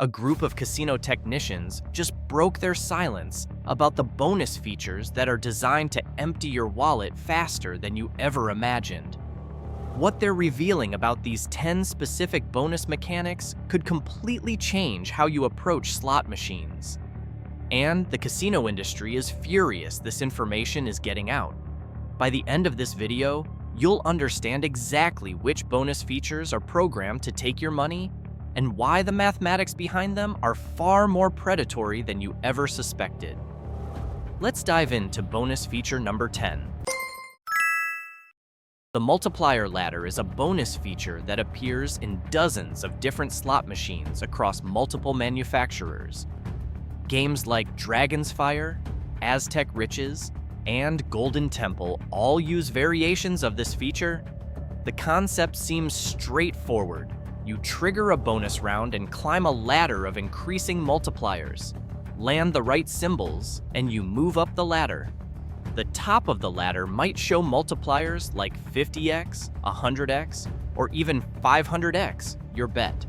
a group of casino technicians just broke their silence about the bonus features that are designed to empty your wallet faster than you ever imagined. What they're revealing about these 10 specific bonus mechanics could completely change how you approach slot machines. And the casino industry is furious this information is getting out. By the end of this video, you'll understand exactly which bonus features are programmed to take your money and why the mathematics behind them are far more predatory than you ever suspected. Let's dive into bonus feature number 10. The multiplier ladder is a bonus feature that appears in dozens of different slot machines across multiple manufacturers. Games like Dragon's Fire, Aztec Riches, and Golden Temple all use variations of this feature. The concept seems straightforward. You trigger a bonus round and climb a ladder of increasing multipliers. Land the right symbols, and you move up the ladder. The top of the ladder might show multipliers like 50x, 100x, or even 500x, your bet.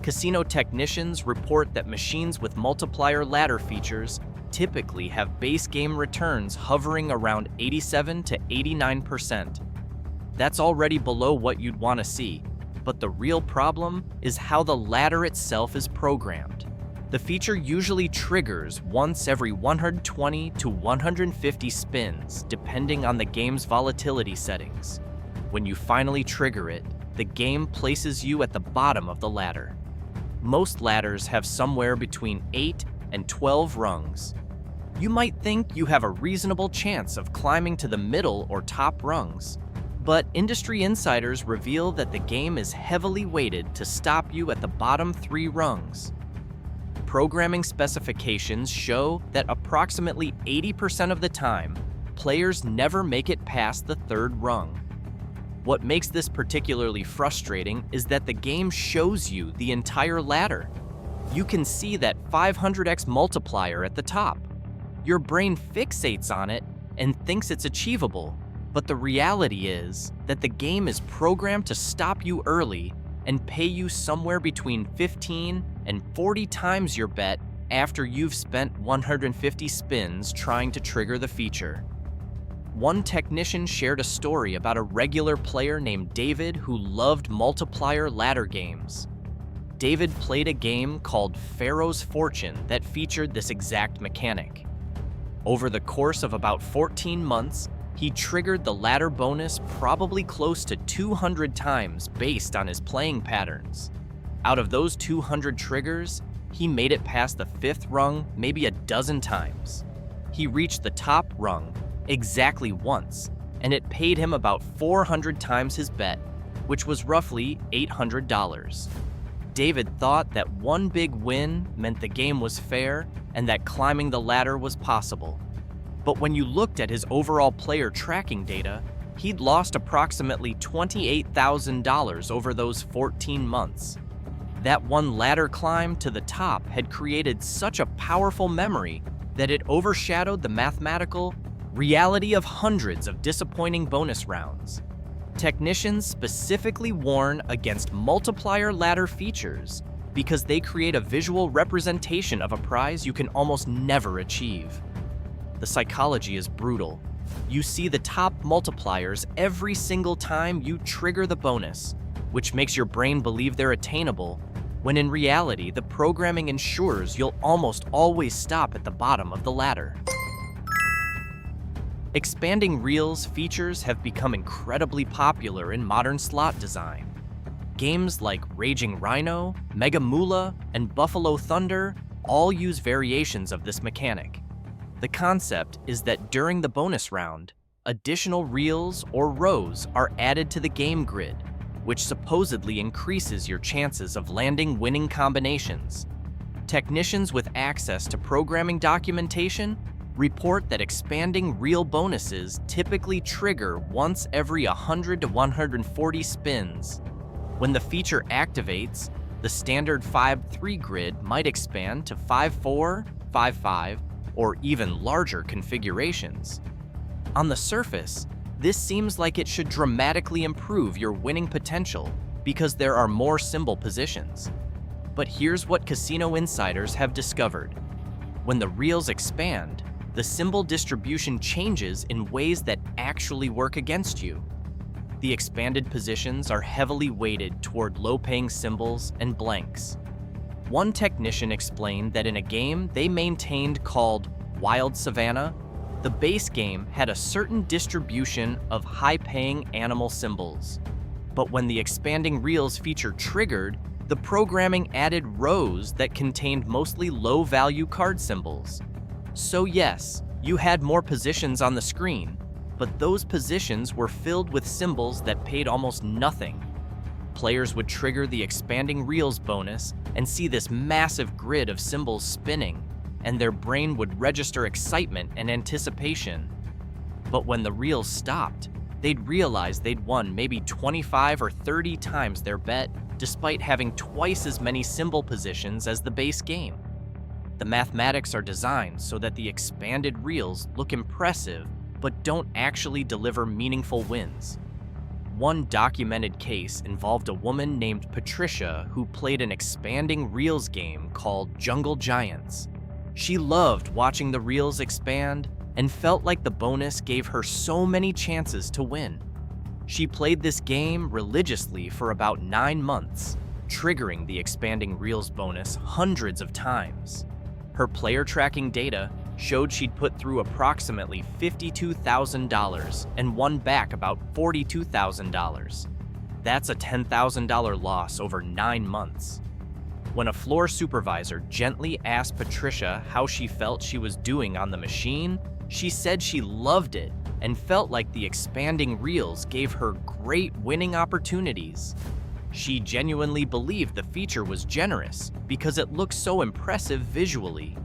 Casino technicians report that machines with multiplier ladder features typically have base game returns hovering around 87 to 89%. That's already below what you'd want to see, but the real problem is how the ladder itself is programmed. The feature usually triggers once every 120 to 150 spins, depending on the game's volatility settings. When you finally trigger it, the game places you at the bottom of the ladder. Most ladders have somewhere between 8 and 12 rungs. You might think you have a reasonable chance of climbing to the middle or top rungs, but industry insiders reveal that the game is heavily weighted to stop you at the bottom 3 rungs. Programming specifications show that approximately 80% of the time, players never make it past the 3rd rung. What makes this particularly frustrating is that the game shows you the entire ladder. You can see that 500x multiplier at the top. Your brain fixates on it and thinks it's achievable, but the reality is that the game is programmed to stop you early and pay you somewhere between 15 and 40 times your bet after you've spent 150 spins trying to trigger the feature. One technician shared a story about a regular player named David who loved multiplier ladder games. David played a game called Pharaoh's Fortune that featured this exact mechanic. Over the course of about 14 months, he triggered the ladder bonus probably close to 200 times based on his playing patterns. Out of those 200 triggers, he made it past the 5th rung maybe a dozen times. He reached the top rung exactly once, and it paid him about 400 times his bet, which was roughly $800. David thought that one big win meant the game was fair and that climbing the ladder was possible. But when you looked at his overall player tracking data, he'd lost approximately $28,000 over those 14 months. That one ladder climb to the top had created such a powerful memory that it overshadowed the mathematical reality of hundreds of disappointing bonus rounds. Technicians specifically warn against multiplier ladder features because they create a visual representation of a prize you can almost never achieve. The psychology is brutal. You see the top multipliers every single time you trigger the bonus, which makes your brain believe they're attainable, when in reality, the programming ensures you'll almost always stop at the bottom of the ladder. Expanding reels features have become incredibly popular in modern slot design. Games like Raging Rhino, Mega Moolah, and Buffalo Thunder all use variations of this mechanic. The concept is that during the bonus round, additional reels or rows are added to the game grid, which supposedly increases your chances of landing winning combinations. Technicians with access to programming documentation report that expanding reel bonuses typically trigger once every 100 to 140 spins. When the feature activates, the standard 5-3 grid might expand to 5-4, 5-5, or even larger configurations. On the surface, this seems like it should dramatically improve your winning potential because there are more symbol positions. But here's what casino insiders have discovered. When the reels expand, the symbol distribution changes in ways that actually work against you. The expanded positions are heavily weighted toward low-paying symbols and blanks. One technician explained that in a game they maintained called Wild Savannah, the base game had a certain distribution of high-paying animal symbols. But when the expanding reels feature triggered, the programming added rows that contained mostly low-value card symbols. So yes, you had more positions on the screen, but those positions were filled with symbols that paid almost nothing. Players would trigger the expanding reels bonus and see this massive grid of symbols spinning, and their brain would register excitement and anticipation. But when the reels stopped, they'd realize they'd won maybe 25 or 30 times their bet, despite having twice as many symbol positions as the base game. The mathematics are designed so that the expanded reels look impressive, but don't actually deliver meaningful wins. One documented case involved a woman named Patricia who played an expanding reels game called Jungle Giants. She loved watching the reels expand and felt like the bonus gave her so many chances to win. She played this game religiously for about 9 months, triggering the expanding reels bonus hundreds of times. Her player tracking data showed she'd put through approximately $52,000 and won back about $42,000. That's a $10,000 loss over 9 months. When a floor supervisor gently asked Patricia how she felt she was doing on the machine, she said she loved it and felt like the expanding reels gave her great winning opportunities. She genuinely believed the feature was generous because it looked so impressive visually.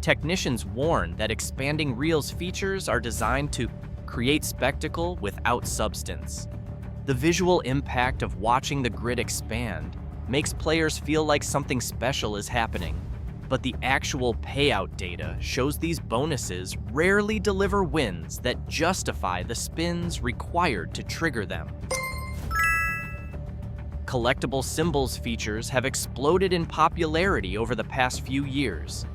Technicians warn that expanding reels features are designed to create spectacle without substance. The visual impact of watching the grid expand makes players feel like something special is happening, but the actual payout data shows these bonuses rarely deliver wins that justify the spins required to trigger them. Collectible symbols features have exploded in popularity over the past few years.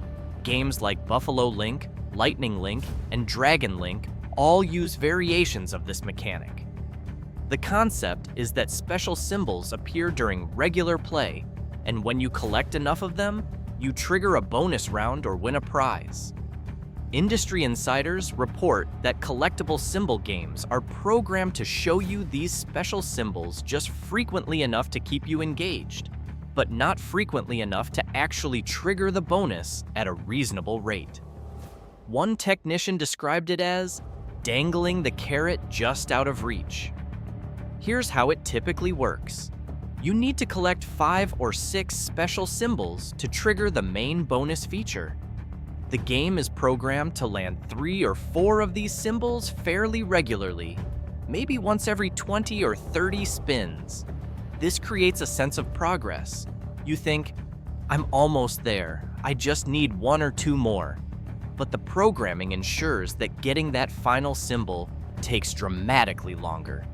Games like Buffalo Link, Lightning Link, and Dragon Link all use variations of this mechanic. The concept is that special symbols appear during regular play, and when you collect enough of them, you trigger a bonus round or win a prize. Industry insiders report that collectible symbol games are programmed to show you these special symbols just frequently enough to keep you engaged, but not frequently enough to actually trigger the bonus at a reasonable rate. One technician described it as dangling the carrot just out of reach. Here's how it typically works. You need to collect 5 or 6 special symbols to trigger the main bonus feature. The game is programmed to land 3 or 4 of these symbols fairly regularly, maybe once every 20 or 30 spins. This creates a sense of progress. You think, I'm almost there, I just need 1 or 2 more. But the programming ensures that getting that final symbol takes dramatically longer.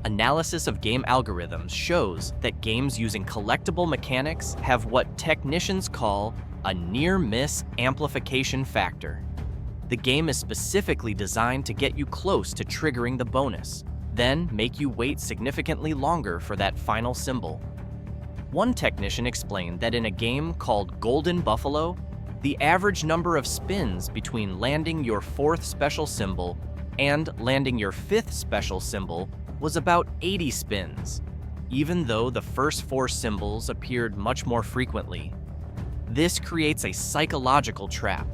Analysis of game algorithms shows that games using collectible mechanics have what technicians call a near-miss amplification factor. The game is specifically designed to get you close to triggering the bonus, then make you wait significantly longer for that final symbol. One technician explained that in a game called Golden Buffalo, the average number of spins between landing your 4th special symbol and landing your 5th special symbol was about 80 spins, even though the first 4 symbols appeared much more frequently. This creates a psychological trap.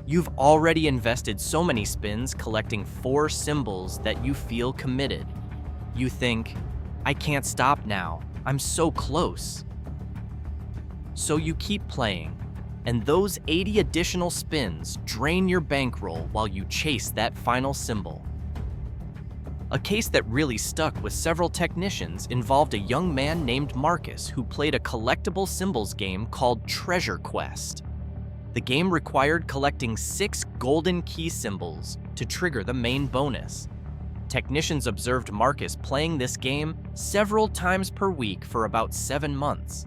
You've already invested so many spins collecting 4 symbols that you feel committed. You think, I can't stop now, I'm so close. So you keep playing, and those 80 additional spins drain your bankroll while you chase that final symbol. A case that really stuck with several technicians involved a young man named Marcus who played a collectible symbols game called Treasure Quest. The game required collecting 6 golden key symbols to trigger the main bonus. Technicians observed Marcus playing this game several times per week for about 7 months.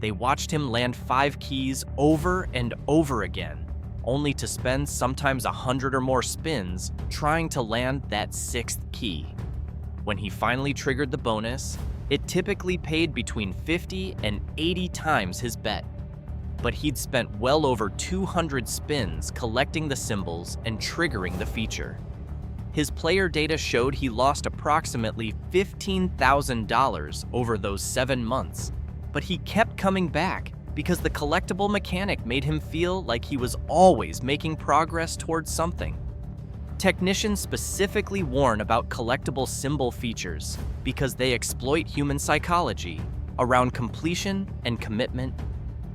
They watched him land 5 keys over and over again, only to spend sometimes 100 or more spins trying to land that 6th key. When he finally triggered the bonus, it typically paid between 50 and 80 times his bet. But he'd spent well over 200 spins collecting the symbols and triggering the feature. His player data showed he lost approximately $15,000 over those 7 months, but he kept coming back because the collectible mechanic made him feel like he was always making progress towards something. Technicians specifically warn about collectible symbol features because they exploit human psychology around completion and commitment.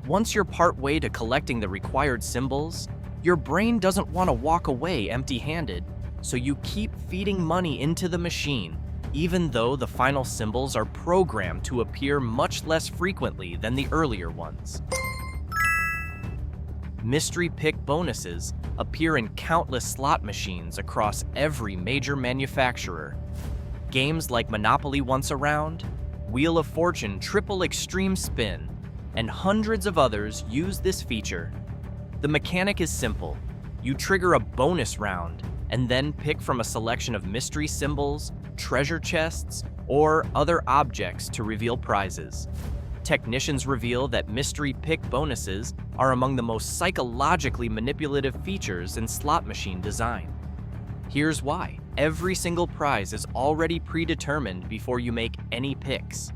Once you're partway to collecting the required symbols, your brain doesn't want to walk away empty-handed, so you keep feeding money into the machine, even though the final symbols are programmed to appear much less frequently than the earlier ones. Mystery pick bonuses appear in countless slot machines across every major manufacturer. Games like Monopoly Once Around, Wheel of Fortune Triple Extreme Spin, and hundreds of others use this feature. The mechanic is simple. You trigger a bonus round and then pick from a selection of mystery symbols, treasure chests, or other objects to reveal prizes. Technicians reveal that mystery pick bonuses are among the most psychologically manipulative features in slot machine design. Here's why. Every single prize is already predetermined before you make any picks.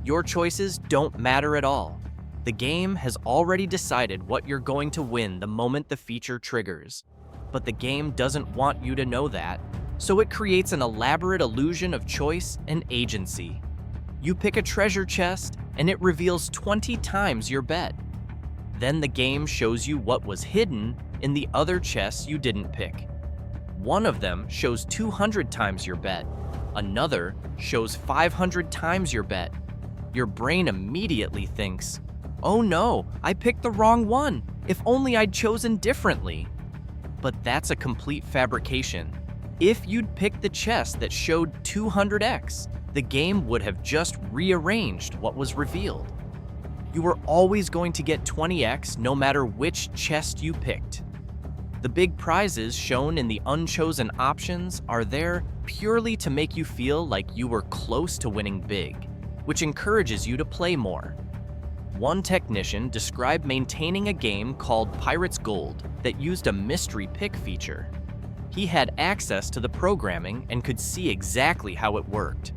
Your choices don't matter at all. The game has already decided what you're going to win the moment the feature triggers. But the game doesn't want you to know that, so it creates an elaborate illusion of choice and agency. You pick a treasure chest, and it reveals 20 times your bet. Then the game shows you what was hidden in the other chests you didn't pick. One of them shows 200 times your bet. Another shows 500 times your bet. Your brain immediately thinks, "Oh no, I picked the wrong one. If only I'd chosen differently." But that's a complete fabrication. If you'd picked the chest that showed 200x, the game would have just rearranged what was revealed. You were always going to get 20x no matter which chest you picked. The big prizes shown in the unchosen options are there purely to make you feel like you were close to winning big, which encourages you to play more. One technician described maintaining a game called Pirate's Gold that used a mystery pick feature. He had access to the programming and could see exactly how it worked.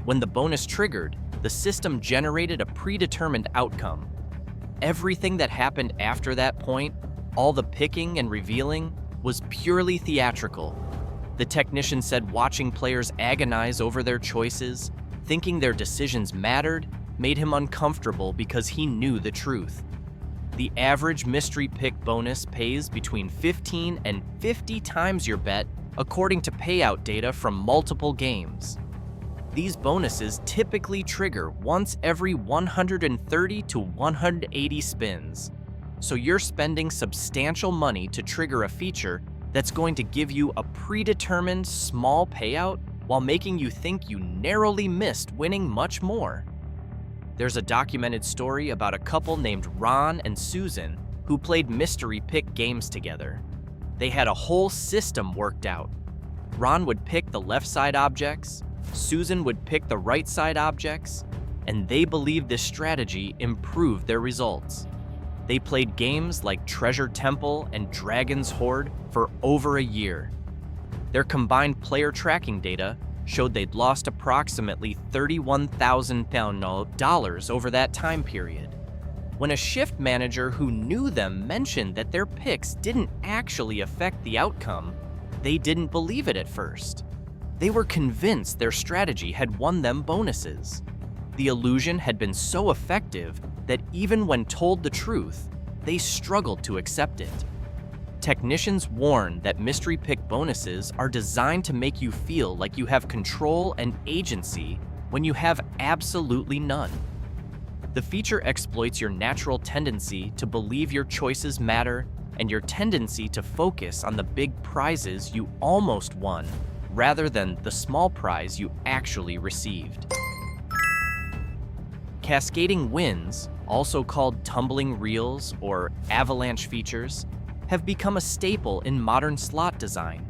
When the bonus triggered, the system generated a predetermined outcome. Everything that happened after that point, all the picking and revealing, was purely theatrical. The technician said watching players agonize over their choices, thinking their decisions mattered, made him uncomfortable because he knew the truth. The average mystery pick bonus pays between 15 and 50 times your bet, according to payout data from multiple games. These bonuses typically trigger once every 130 to 180 spins. So you're spending substantial money to trigger a feature that's going to give you a predetermined small payout while making you think you narrowly missed winning much more. There's a documented story about a couple named Ron and Susan who played mystery pick games together. They had a whole system worked out. Ron would pick the left side objects, Susan would pick the right side objects, and they believed this strategy improved their results. They played games like Treasure Temple and Dragon's Hoard for over a year. Their combined player tracking data showed they'd lost approximately $31,000 over that time period. When a shift manager who knew them mentioned that their picks didn't actually affect the outcome, they didn't believe it at first. They were convinced their strategy had won them bonuses. The illusion had been so effective that even when told the truth, they struggled to accept it. Technicians warn that mystery pick bonuses are designed to make you feel like you have control and agency when you have absolutely none. The feature exploits your natural tendency to believe your choices matter and your tendency to focus on the big prizes you almost won rather than the small prize you actually received. Cascading wins, also called tumbling reels or avalanche features, have become a staple in modern slot design.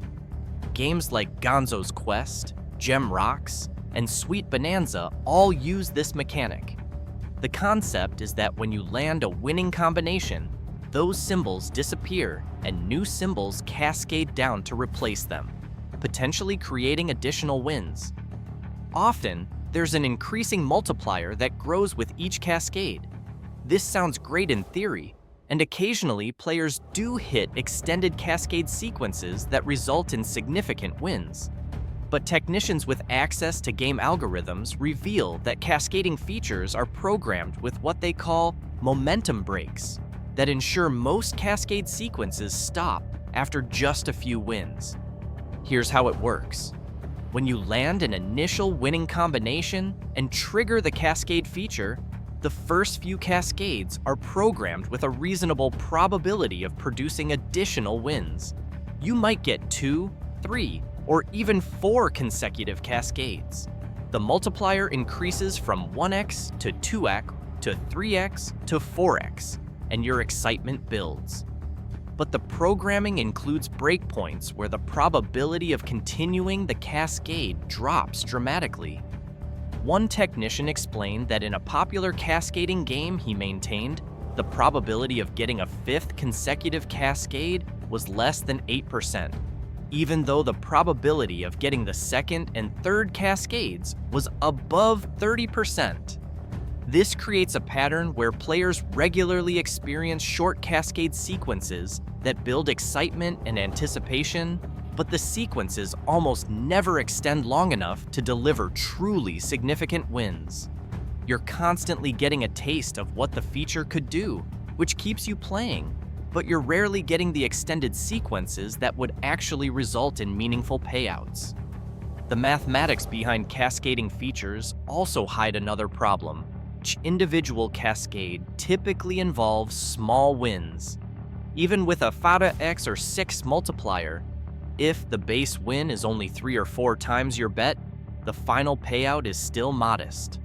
Games like Gonzo's Quest, Gem Rocks, and Sweet Bonanza all use this mechanic. The concept is that when you land a winning combination, those symbols disappear and new symbols cascade down to replace them, potentially creating additional wins. Often, there's an increasing multiplier that grows with each cascade. This sounds great in theory, and occasionally players do hit extended cascade sequences that result in significant wins. But technicians with access to game algorithms reveal that cascading features are programmed with what they call momentum breaks that ensure most cascade sequences stop after just a few wins. Here's how it works. When you land an initial winning combination and trigger the cascade feature, the first few cascades are programmed with a reasonable probability of producing additional wins. You might get 2, 3, or even 4 consecutive cascades. The multiplier increases from 1x to 2x to 3x to 4x, and your excitement builds. But the programming includes breakpoints where the probability of continuing the cascade drops dramatically. One technician explained that in a popular cascading game he maintained, the probability of getting a 5th consecutive cascade was less than 8%, even though the probability of getting the 2nd and 3rd cascades was above 30%. This creates a pattern where players regularly experience short cascade sequences that build excitement and anticipation, but the sequences almost never extend long enough to deliver truly significant wins. You're constantly getting a taste of what the feature could do, which keeps you playing, but you're rarely getting the extended sequences that would actually result in meaningful payouts. The mathematics behind cascading features also hide another problem. Each individual cascade typically involves small wins. Even with a Fada X or 6 multiplier, if the base win is only 3 or 4 times your bet, the final payout is still modest.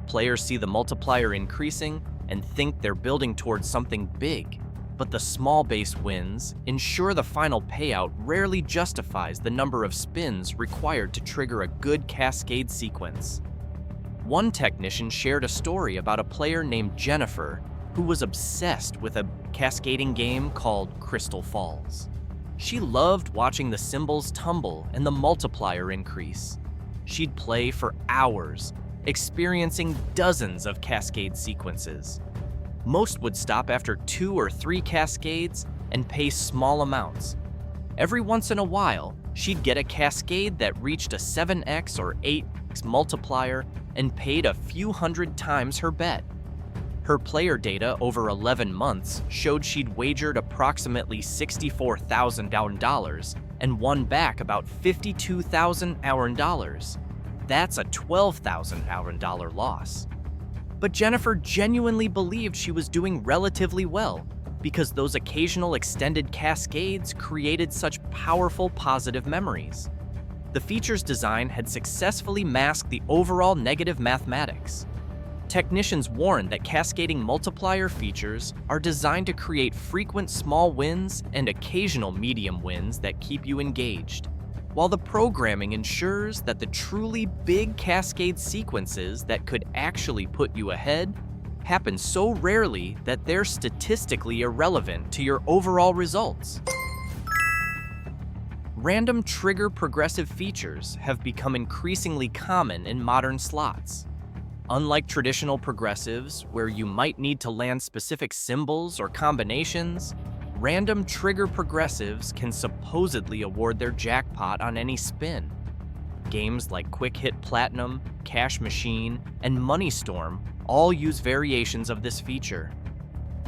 Players see the multiplier increasing and think they're building towards something big, but the small base wins ensure the final payout rarely justifies the number of spins required to trigger a good cascade sequence. One technician shared a story about a player named Jennifer who was obsessed with a cascading game called Crystal Falls. She loved watching the symbols tumble and the multiplier increase. She'd play for hours, experiencing dozens of cascade sequences. Most would stop after 2 or 3 cascades and pay small amounts. Every once in a while, she'd get a cascade that reached a 7x or 8x multiplier and paid a few hundred times her bet. Her player data over 11 months showed she'd wagered approximately $64,000 and won back about $52,000. That's a $12,000 loss. But Jennifer genuinely believed she was doing relatively well because those occasional extended cascades created such powerful positive memories. The feature's design had successfully masked the overall negative mathematics. Technicians warned that cascading multiplier features are designed to create frequent small wins and occasional medium wins that keep you engaged, while the programming ensures that the truly big cascade sequences that could actually put you ahead happen so rarely that they're statistically irrelevant to your overall results. Random trigger progressive features have become increasingly common in modern slots. Unlike traditional progressives, where you might need to land specific symbols or combinations, random trigger progressives can supposedly award their jackpot on any spin. Games like Quick Hit Platinum, Cash Machine, and Money Storm all use variations of this feature.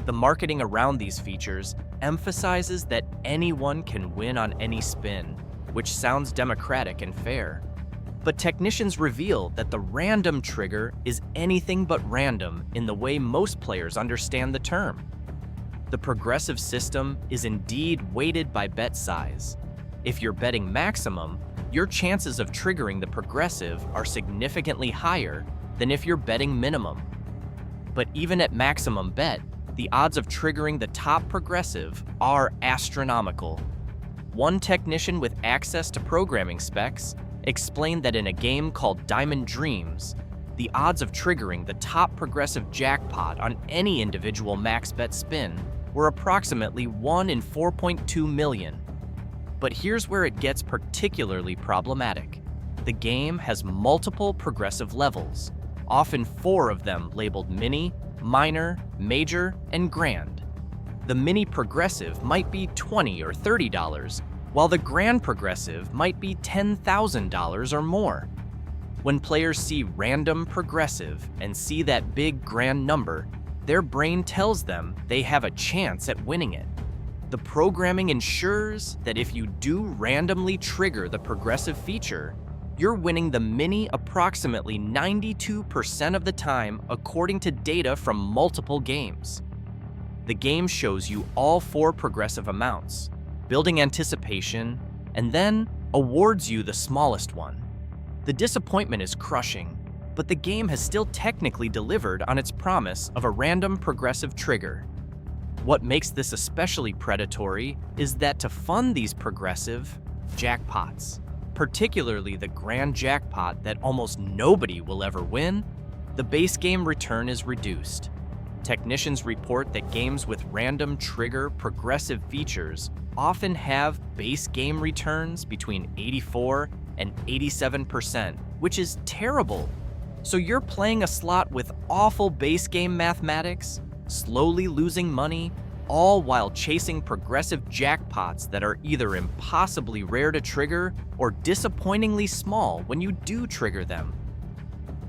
The marketing around these features emphasizes that anyone can win on any spin, which sounds democratic and fair. But technicians reveal that the random trigger is anything but random in the way most players understand the term. The progressive system is indeed weighted by bet size. If you're betting maximum, your chances of triggering the progressive are significantly higher than if you're betting minimum. But even at maximum bet, the odds of triggering the top progressive are astronomical. One technician with access to programming specs explained that in a game called Diamond Dreams, the odds of triggering the top progressive jackpot on any individual max bet spin were approximately 1 in 4.2 million. But here's where it gets particularly problematic. The game has multiple progressive levels, often 4 of them labeled mini, minor, major, and grand. The mini progressive might be $20 or $30, while the grand progressive might be $10,000 or more. When players see random progressive and see that big grand number, their brain tells them they have a chance at winning it. The programming ensures that if you do randomly trigger the progressive feature, you're winning the mini approximately 92% of the time according to data from multiple games. The game shows you all 4 progressive amounts, building anticipation, and then awards you the smallest one. The disappointment is crushing, but the game has still technically delivered on its promise of a random progressive trigger. What makes this especially predatory is that to fund these progressive jackpots, particularly the grand jackpot that almost nobody will ever win, the base game return is reduced. Technicians report that games with random trigger progressive features often have base game returns between 84 and 87%, which is terrible. So you're playing a slot with awful base game mathematics, slowly losing money, all while chasing progressive jackpots that are either impossibly rare to trigger or disappointingly small when you do trigger them.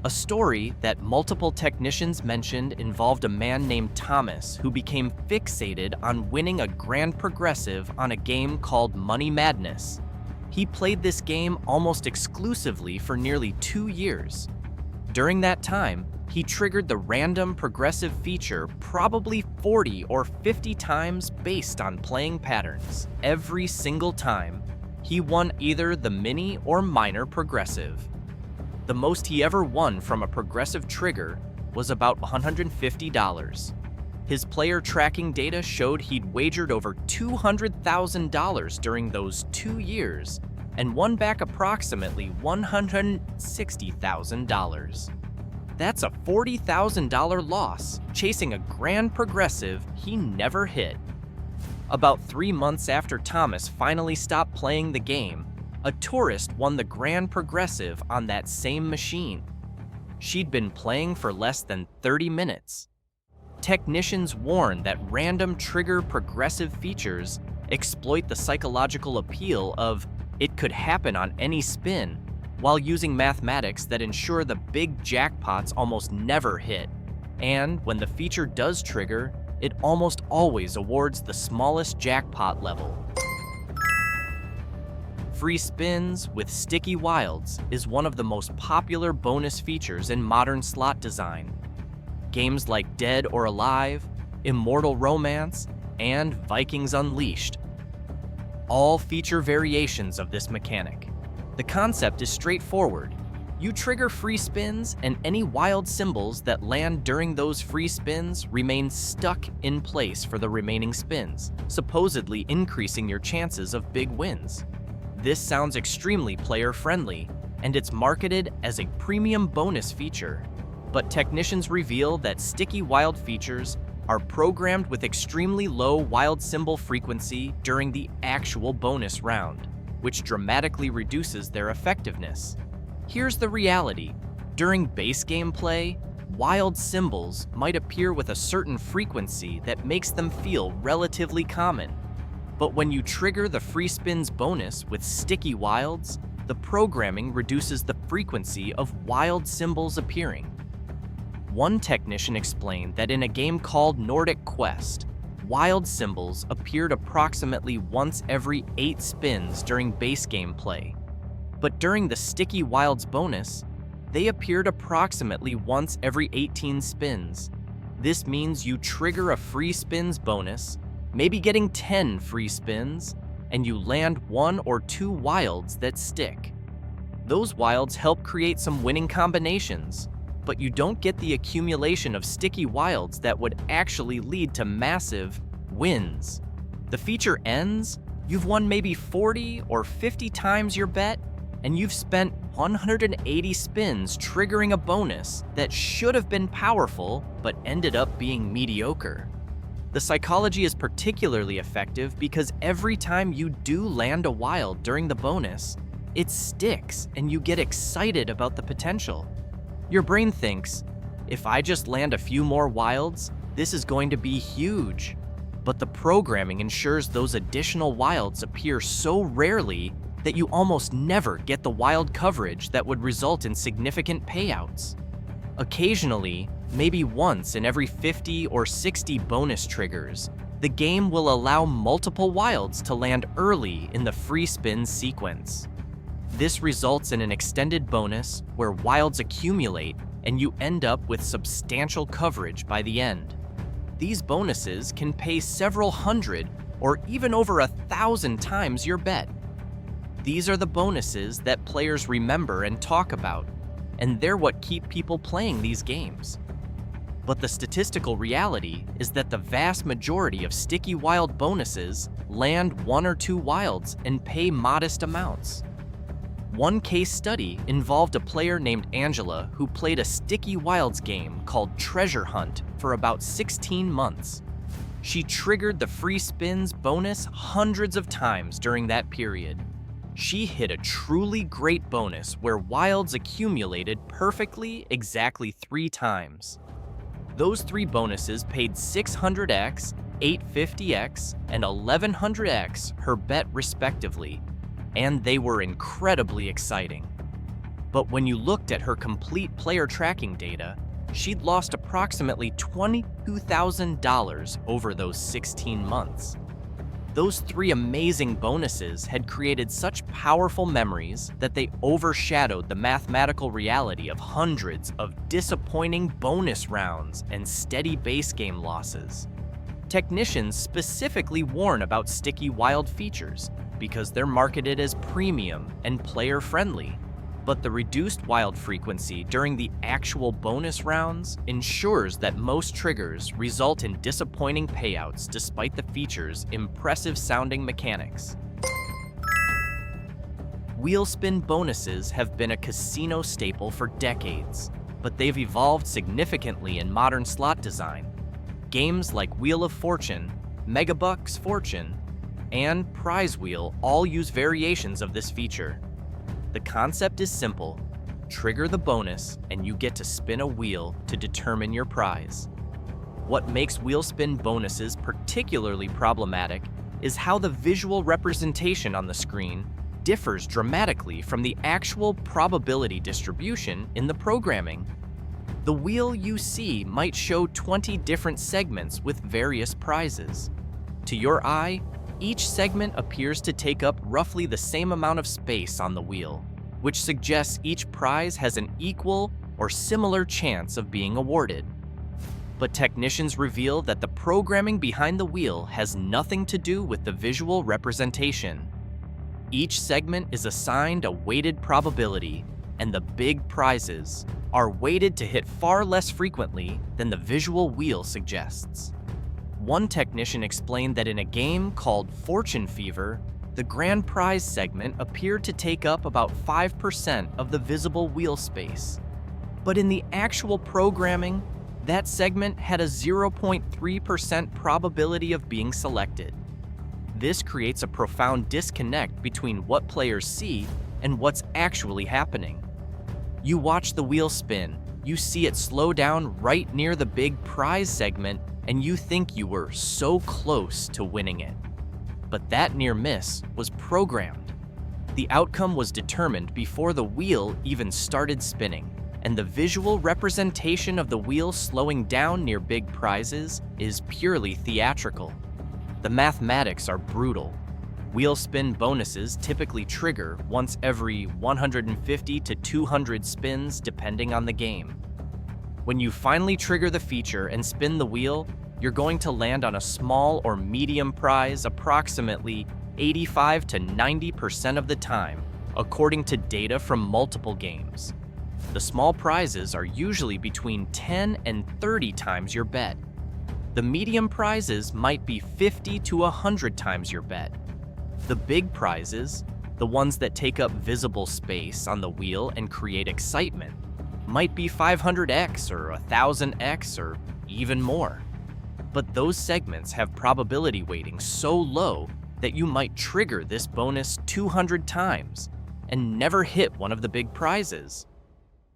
A story that multiple technicians mentioned involved a man named Thomas who became fixated on winning a grand progressive on a game called Money Madness. He played this game almost exclusively for nearly 2 years. During that time, he triggered the random progressive feature probably 40 or 50 times based on playing patterns. Every single time, he won either the mini or minor progressive. The most he ever won from a progressive trigger was about $150. His player tracking data showed he'd wagered over $200,000 during those 2 years and won back approximately $160,000. That's a $40,000 loss, chasing a grand progressive he never hit. About 3 months after Thomas finally stopped playing the game, a tourist won the grand progressive on that same machine. She'd been playing for less than 30 minutes. Technicians warn that random trigger progressive features exploit the psychological appeal of it could happen on any spin, while using mathematics that ensure the big jackpots almost never hit. And when the feature does trigger, it almost always awards the smallest jackpot level. Free spins with sticky wilds is one of the most popular bonus features in modern slot design. Games like Dead or Alive, Immortal Romance, and Vikings Unleashed all feature variations of this mechanic. The concept is straightforward. You trigger free spins, and any wild symbols that land during those free spins remain stuck in place for the remaining spins, supposedly increasing your chances of big wins. This sounds extremely player-friendly, and it's marketed as a premium bonus feature. But technicians reveal that sticky wild features are programmed with extremely low wild symbol frequency during the actual bonus round, which dramatically reduces their effectiveness. Here's the reality. During base game play, wild symbols might appear with a certain frequency that makes them feel relatively common. But when you trigger the free spins bonus with sticky wilds, the programming reduces the frequency of wild symbols appearing. One technician explained that in a game called Nordic Quest, wild symbols appeared approximately once every 8 spins during base game play. But during the Sticky Wilds bonus, they appeared approximately once every 18 spins. This means you trigger a free spins bonus, maybe getting 10 free spins, and you land 1 or 2 wilds that stick. Those wilds help create some winning combinations, but you don't get the accumulation of sticky wilds that would actually lead to massive wins. The feature ends, you've won maybe 40 or 50 times your bet, and you've spent 180 spins triggering a bonus that should have been powerful but ended up being mediocre. The psychology is particularly effective because every time you do land a wild during the bonus, it sticks and you get excited about the potential. Your brain thinks, if I just land a few more wilds, this is going to be huge. But the programming ensures those additional wilds appear so rarely that you almost never get the wild coverage that would result in significant payouts. Occasionally, maybe once in every 50 or 60 bonus triggers, the game will allow multiple wilds to land early in the free spin sequence. This results in an extended bonus where wilds accumulate and you end up with substantial coverage by the end. These bonuses can pay several hundred or even over 1,000 times your bet. These are the bonuses that players remember and talk about, and they're what keep people playing these games. But the statistical reality is that the vast majority of sticky wild bonuses land 1 or 2 wilds and pay modest amounts. One case study involved a player named Angela who played a sticky wilds game called Treasure Hunt for about 16 months. She triggered the free spins bonus hundreds of times during that period. She hit a truly great bonus where wilds accumulated perfectly exactly 3 times. Those 3 bonuses paid 600x, 850x, and 1100x her bet respectively, and they were incredibly exciting. But when you looked at her complete player tracking data, she'd lost approximately $22,000 over those 16 months. Those 3 amazing bonuses had created such powerful memories that they overshadowed the mathematical reality of hundreds of disappointing bonus rounds and steady base game losses. Technicians specifically warn about sticky wild features because they're marketed as premium and player-friendly. But the reduced wild frequency during the actual bonus rounds ensures that most triggers result in disappointing payouts despite the feature's impressive-sounding mechanics. Wheel spin bonuses have been a casino staple for decades, but they've evolved significantly in modern slot design. Games like Wheel of Fortune, Megabucks Fortune, and Prize Wheel all use variations of this feature. The concept is simple. Trigger the bonus and you get to spin a wheel to determine your prize. What makes wheel spin bonuses particularly problematic is how the visual representation on the screen differs dramatically from the actual probability distribution in the programming. The wheel you see might show 20 different segments with various prizes. To your eye, each segment appears to take up roughly the same amount of space on the wheel, which suggests each prize has an equal or similar chance of being awarded. But technicians reveal that the programming behind the wheel has nothing to do with the visual representation. Each segment is assigned a weighted probability, and the big prizes are weighted to hit far less frequently than the visual wheel suggests. One technician explained that in a game called Fortune Fever, the grand prize segment appeared to take up about 5% of the visible wheel space. But in the actual programming, that segment had a 0.3% probability of being selected. This creates a profound disconnect between what players see and what's actually happening. You watch the wheel spin, you see it slow down right near the big prize segment, and you think you were so close to winning it. But that near miss was programmed. The outcome was determined before the wheel even started spinning, and the visual representation of the wheel slowing down near big prizes is purely theatrical. The mathematics are brutal. Wheel spin bonuses typically trigger once every 150 to 200 spins depending on the game. When you finally trigger the feature and spin the wheel, you're going to land on a small or medium prize approximately 85 to 90% of the time, according to data from multiple games. The small prizes are usually between 10 and 30 times your bet. The medium prizes might be 50 to 100 times your bet. The big prizes, the ones that take up visible space on the wheel and create excitement, might be 500x or 1000x or even more. But those segments have probability weighting so low that you might trigger this bonus 200 times and never hit one of the big prizes.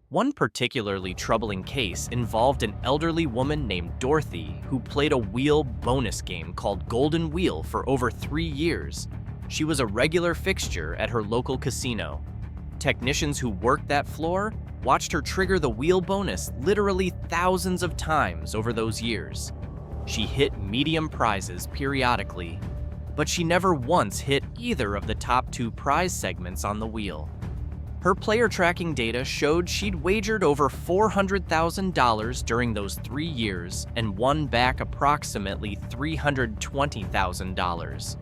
One particularly troubling case involved an elderly woman named Dorothy who played a wheel bonus game called Golden Wheel for over 3 years. She was a regular fixture at her local casino. Technicians who worked that floor watched her trigger the wheel bonus literally thousands of times over those years. She hit medium prizes periodically, but she never once hit either of the top 2 prize segments on the wheel. Her player tracking data showed she'd wagered over $400,000 during those 3 years and won back approximately $320,000.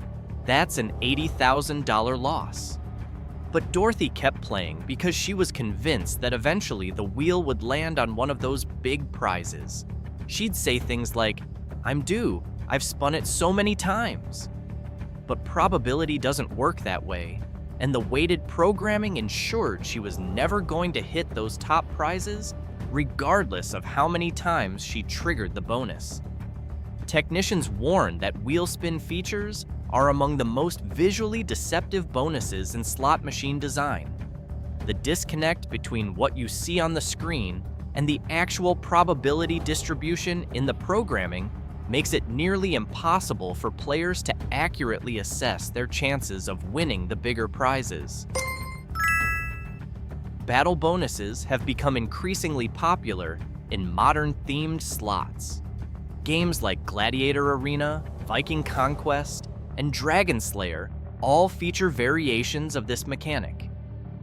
That's an $80,000 loss. But Dorothy kept playing because she was convinced that eventually the wheel would land on one of those big prizes. She'd say things like, "I'm due, I've spun it so many times." But probability doesn't work that way, and the weighted programming ensured she was never going to hit those top prizes, regardless of how many times she triggered the bonus. Technicians warn that wheel spin features are among the most visually deceptive bonuses in slot machine design. The disconnect between what you see on the screen and the actual probability distribution in the programming makes it nearly impossible for players to accurately assess their chances of winning the bigger prizes. Battle bonuses have become increasingly popular in modern-themed slots. Games like Gladiator Arena, Viking Conquest, and Dragon Slayer all feature variations of this mechanic.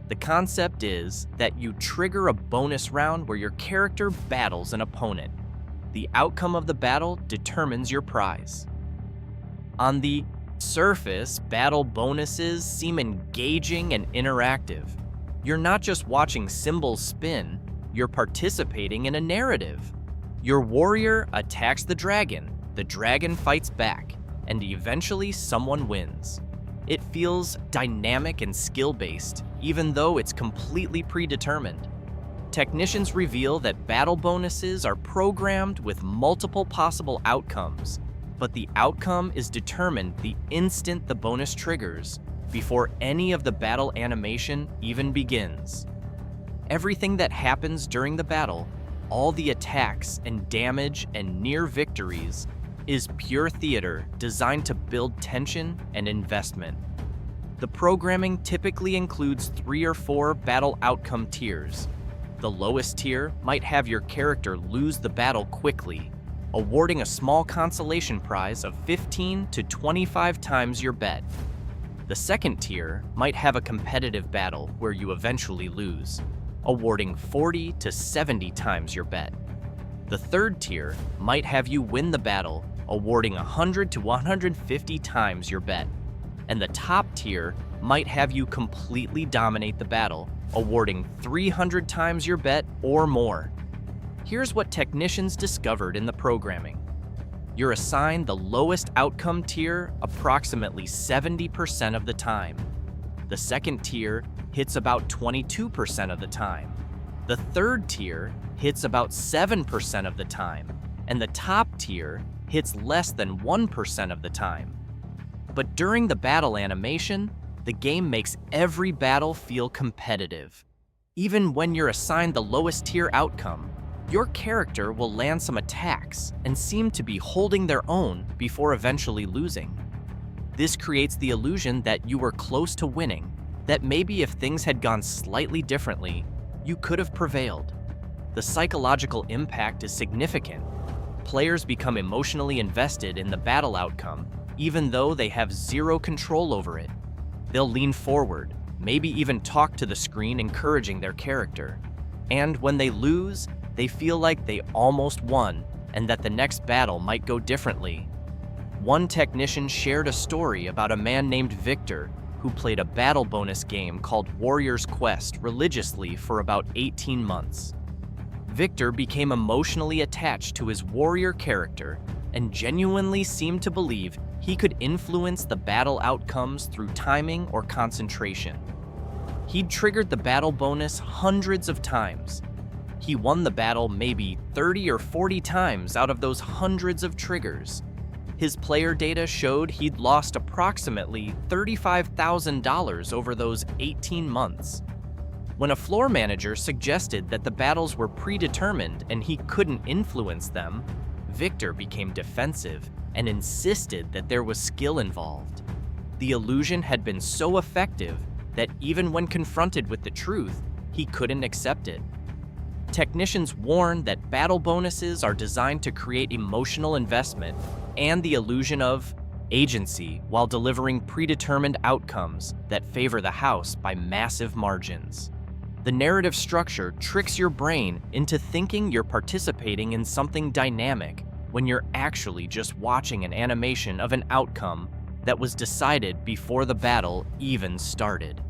The concept is that you trigger a bonus round where your character battles an opponent. The outcome of the battle determines your prize. On the surface, battle bonuses seem engaging and interactive. You're not just watching symbols spin, you're participating in a narrative. Your warrior attacks the dragon fights back, and eventually someone wins. It feels dynamic and skill-based, even though it's completely predetermined. Technicians reveal that battle bonuses are programmed with multiple possible outcomes, but the outcome is determined the instant the bonus triggers, before any of the battle animation even begins. Everything that happens during the battle, all the attacks and damage and near victories, is pure theater designed to build tension and investment. The programming typically includes 3 or 4 battle outcome tiers. The lowest tier might have your character lose the battle quickly, awarding a small consolation prize of 15 to 25 times your bet. The second tier might have a competitive battle where you eventually lose, awarding 40 to 70 times your bet. The third tier might have you win the battle, awarding 100 to 150 times your bet. And the top tier might have you completely dominate the battle, awarding 300 times your bet or more. Here's what technicians discovered in the programming. You're assigned the lowest outcome tier approximately 70% of the time. The second tier hits about 22% of the time. The third tier hits about 7% of the time, and the top tier hits less than 1% of the time. But during the battle animation, the game makes every battle feel competitive. Even when you're assigned the lowest tier outcome, your character will land some attacks and seem to be holding their own before eventually losing. This creates the illusion that you were close to winning, that maybe if things had gone slightly differently, you could have prevailed. The psychological impact is significant. Players become emotionally invested in the battle outcome, even though they have zero control over it. They'll lean forward, maybe even talk to the screen, encouraging their character. And when they lose, they feel like they almost won and that the next battle might go differently. One technician shared a story about a man named Victor who played a battle bonus game called Warrior's Quest religiously for about 18 months. Victor became emotionally attached to his warrior character and genuinely seemed to believe he could influence the battle outcomes through timing or concentration. He'd triggered the battle bonus hundreds of times. He won the battle maybe 30 or 40 times out of those hundreds of triggers. His player data showed he'd lost approximately $35,000 over those 18 months. When a floor manager suggested that the battles were predetermined and he couldn't influence them, Victor became defensive and insisted that there was skill involved. The illusion had been so effective that even when confronted with the truth, he couldn't accept it. Technicians warn that battle bonuses are designed to create emotional investment and the illusion of agency while delivering predetermined outcomes that favor the house by massive margins. The narrative structure tricks your brain into thinking you're participating in something dynamic when you're actually just watching an animation of an outcome that was decided before the battle even started.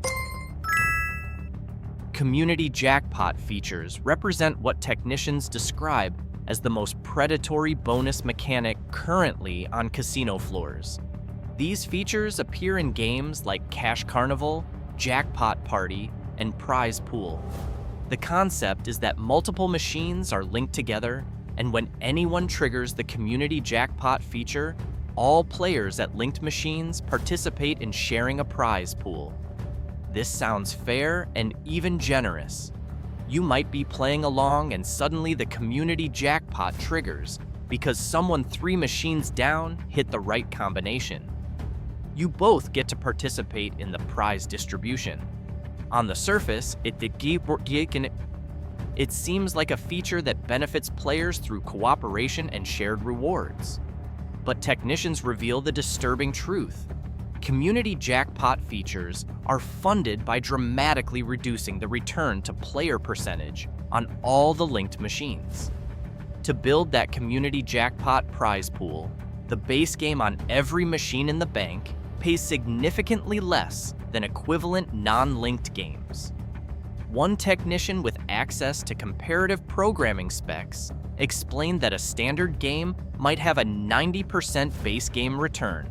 Community jackpot features represent what technicians describe as the most predatory bonus mechanic currently on casino floors. These features appear in games like Cash Carnival, Jackpot Party, and Prize Pool. The concept is that multiple machines are linked together, and when anyone triggers the community jackpot feature, all players at linked machines participate in sharing a prize pool. This sounds fair and even generous. You might be playing along and suddenly the community jackpot triggers because someone 3 machines down hit the right combination. You both get to participate in the prize distribution. On the surface, it seems like a feature that benefits players through cooperation and shared rewards. But technicians reveal the disturbing truth. Community jackpot features are funded by dramatically reducing the return to player percentage on all the linked machines. To build that community jackpot prize pool, the base game on every machine in the bank pays significantly less than equivalent non-linked games. One technician with access to comparative programming specs explained that a standard game might have a 90% base game return.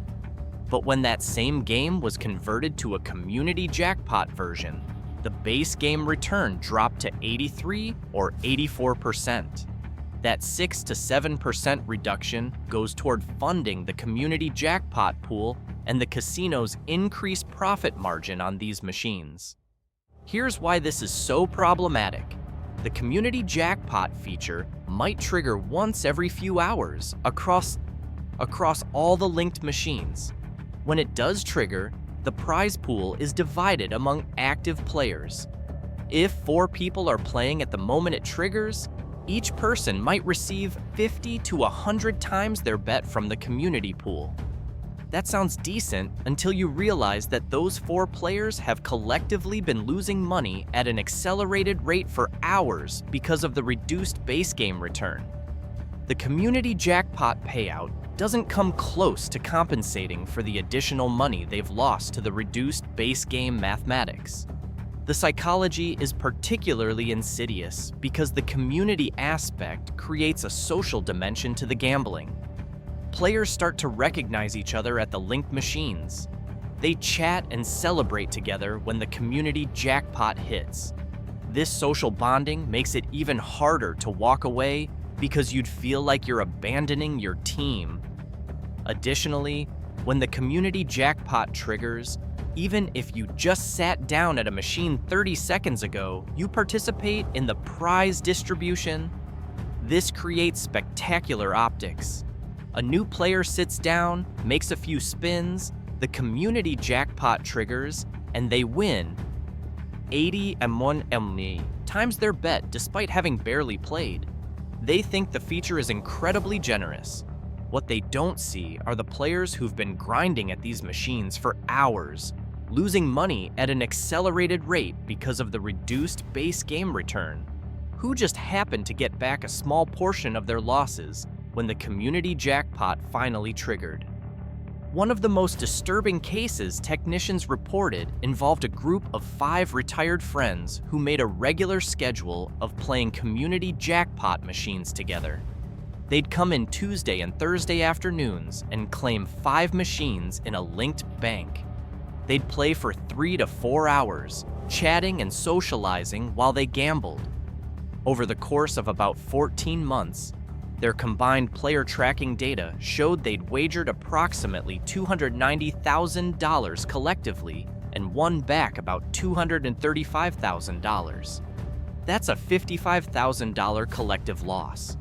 But when that same game was converted to a community jackpot version, the base game return dropped to 83 or 84%. That 6 to 7% reduction goes toward funding the community jackpot pool and the casino's increased profit margin on these machines. Here's why this is so problematic. The community jackpot feature might trigger once every few hours across all the linked machines. When it does trigger, the prize pool is divided among active players. If 4 people are playing at the moment it triggers, each person might receive 50 to 100 times their bet from the community pool. That sounds decent until you realize that those 4 players have collectively been losing money at an accelerated rate for hours because of the reduced base game return. The community jackpot payout doesn't come close to compensating for the additional money they've lost to the reduced base game mathematics. The psychology is particularly insidious because the community aspect creates a social dimension to the gambling. Players start to recognize each other at the linked machines. They chat and celebrate together when the community jackpot hits. This social bonding makes it even harder to walk away because you'd feel like you're abandoning your team. Additionally, when the community jackpot triggers, even if you just sat down at a machine 30 seconds ago, you participate in the prize distribution. This creates spectacular optics. A new player sits down, makes a few spins, the community jackpot triggers, and they win 80 times their bet despite having barely played. They think the feature is incredibly generous. What they don't see are the players who've been grinding at these machines for hours, losing money at an accelerated rate because of the reduced base game return, who just happened to get back a small portion of their losses when the community jackpot finally triggered. One of the most disturbing cases technicians reported involved a group of 5 retired friends who made a regular schedule of playing community jackpot machines together. They'd come in Tuesday and Thursday afternoons and claim 5 machines in a linked bank. They'd play for 3 to 4 hours, chatting and socializing while they gambled. Over the course of about 14 months, their combined player tracking data showed they'd wagered approximately $290,000 collectively and won back about $235,000. That's a $55,000 collective loss.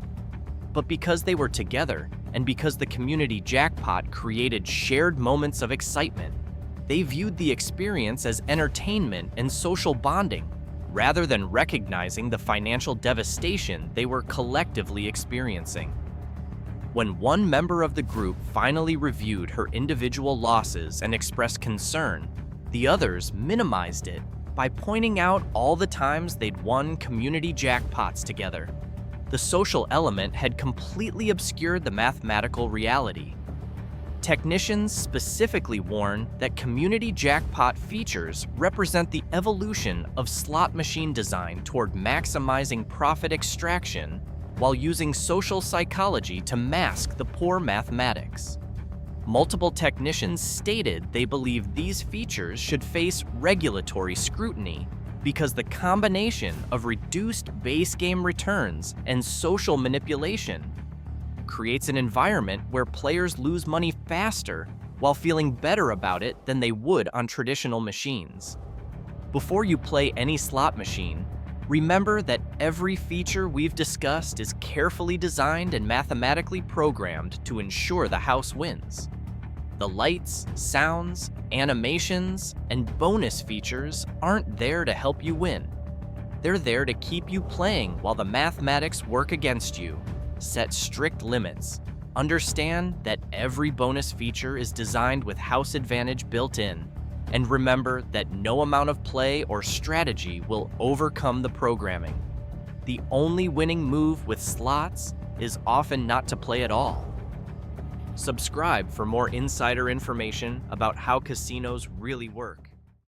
But because they were together, and because the community jackpot created shared moments of excitement, they viewed the experience as entertainment and social bonding, rather than recognizing the financial devastation they were collectively experiencing. When one member of the group finally reviewed her individual losses and expressed concern, the others minimized it by pointing out all the times they'd won community jackpots together. The social element had completely obscured the mathematical reality. Technicians specifically warn that community jackpot features represent the evolution of slot machine design toward maximizing profit extraction while using social psychology to mask the poor mathematics. Multiple technicians stated they believe these features should face regulatory scrutiny because the combination of reduced base game returns and social manipulation creates an environment where players lose money faster while feeling better about it than they would on traditional machines. Before you play any slot machine, remember that every feature we've discussed is carefully designed and mathematically programmed to ensure the house wins. The lights, sounds, animations, and bonus features aren't there to help you win. They're there to keep you playing while the mathematics work against you. Set strict limits. Understand that every bonus feature is designed with house advantage built in. And remember that no amount of play or strategy will overcome the programming. The only winning move with slots is often not to play at all. Subscribe for more insider information about how casinos really work.